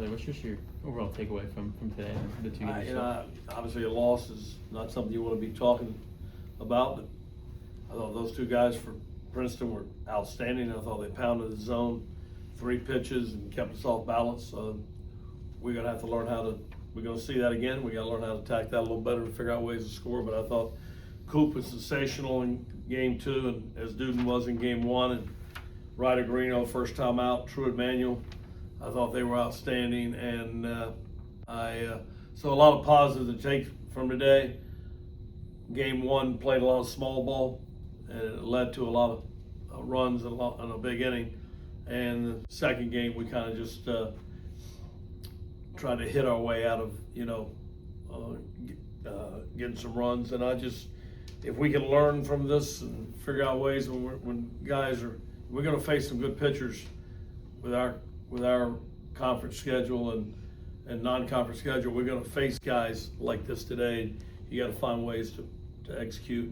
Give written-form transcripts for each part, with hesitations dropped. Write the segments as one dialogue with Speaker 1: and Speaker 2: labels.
Speaker 1: Elliott, what's just your overall takeaway from today and the two games?
Speaker 2: Obviously a loss is not something you want to be talking about, but I thought those two guys for Princeton were outstanding. I thought they pounded the zone 3 pitches and kept us off balance. We're going to have to learn we're going to see that again. We got to learn how to attack that a little better and figure out ways to score. But I thought Coop was sensational in game 2, and as Duden was in game 1, and Ryder Greeno first time out, Truett Manuel. I thought they were outstanding, and so a lot of positives to take from today. Game 1 played a lot of small ball, and it led to a lot of runs and a big inning. And the second game, we kind of just tried to hit our way out of getting some runs. And if we can learn from this and figure out ways when we're going to face some good pitchers with our conference schedule and non-conference schedule. We're going to face guys like this today. You got to find ways to execute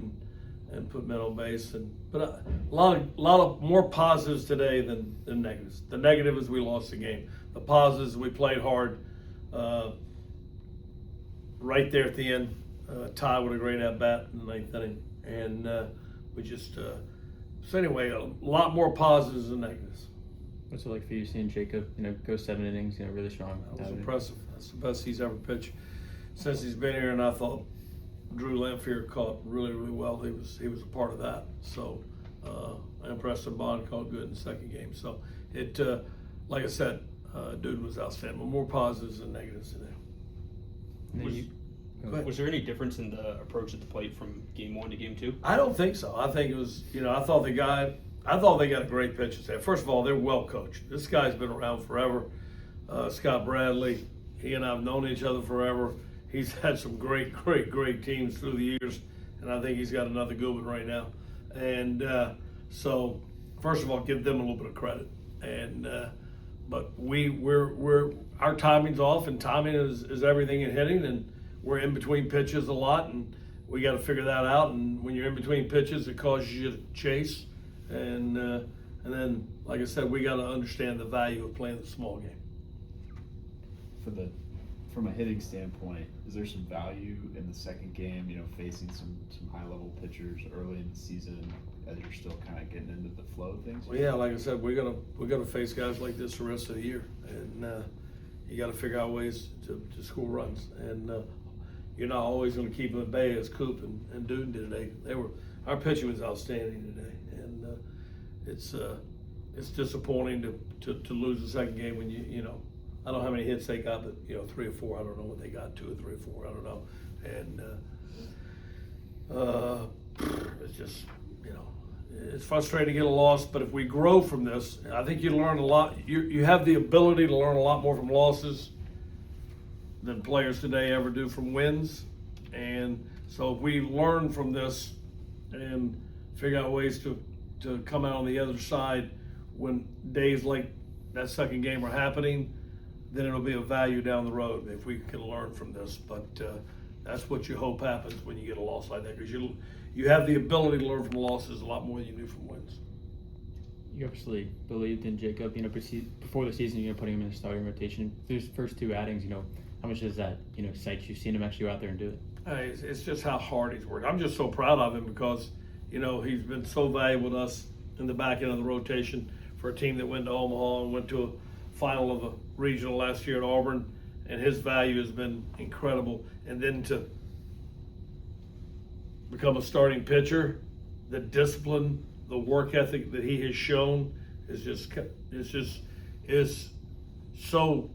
Speaker 2: and put men on base. But a lot of more positives today than negatives. The negative is we lost the game. The positives, we played hard. Right there at the end, Ty with a great at bat in the 9th inning, and we just. So anyway, a lot more positives than negatives.
Speaker 1: What's it like for you seeing Jacob, go 7 innings, really strong?
Speaker 2: That was impressive. That's the best he's ever pitched since he's been here, and I thought Drew Lamphere caught really, really well. He was a part of that. So Preston Bond caught good in the second game. So it, like I said, Dude was outstanding. But more positives than negatives today.
Speaker 3: Was there any difference in the approach at the plate from game 1 to game 2?
Speaker 2: I don't think so. I think it was, I thought they got a great pitches there. First of all, they're well coached. This guy's been around forever. Scott Bradley, he and I have known each other forever. He's had some great teams through the years, and I think he's got another good one right now. And so, first of all, give them a little bit of credit. And but our timing's off, and timing is everything in hitting, and we're in between pitches a lot, and we got to figure that out. And when you're in between pitches, it causes you to chase. And then, like I said, we got to understand the value of playing the small game.
Speaker 4: From a hitting standpoint, is there some value in the second game? Facing some high-level pitchers early in the season as you're still kind of getting into the flow of things.
Speaker 2: Well, yeah, like I said, we're gonna face guys like this the rest of the year, and you got to figure out ways to score runs. And you're not always going to keep them at bay as Coop and Duden did today. Our pitching was outstanding today, and it's disappointing to lose the second game when I don't know how many hits they got, but 3 or 4. I don't know what they got, 2 or 3 or 4. I don't know, and it's just it's frustrating to get a loss. But if we grow from this, I think you learn a lot. You have the ability to learn a lot more from losses than players today ever do from wins. And so if we learn from this and figure out ways to come out on the other side when days like that second game are happening, then it'll be of value down the road if we can learn from this. But that's what you hope happens when you get a loss like that, because you have the ability to learn from losses a lot more than you do from wins.
Speaker 1: You obviously believed in Jacob, before the season, putting him in the starting rotation. Those first 2 outings, how much does that, excite you, seeing him actually go out there and do it?
Speaker 2: It's just how hard he's worked. I'm just so proud of him because, he's been so valuable to us in the back end of the rotation for a team that went to Omaha and went to a final of a regional last year at Auburn, and his value has been incredible. And then to become a starting pitcher, the discipline, the work ethic that he has shown is so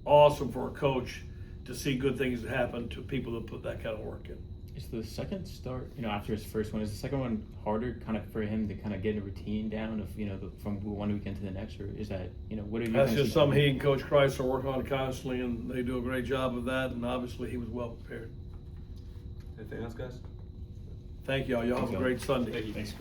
Speaker 2: awesome for a coach to see good things happen to people that put that kind of work in.
Speaker 1: Is the second start, after his first one, is the second one harder kind of for him to kind of get a routine down of, from one weekend to the next, or is that, what have you?
Speaker 2: That's just something he and Coach Christ are working on constantly, and they do a great job of that, and obviously he was well prepared.
Speaker 3: Anything else, guys?
Speaker 2: Thank y'all. Y'all have a great Sunday.
Speaker 3: Thank you. Thanks.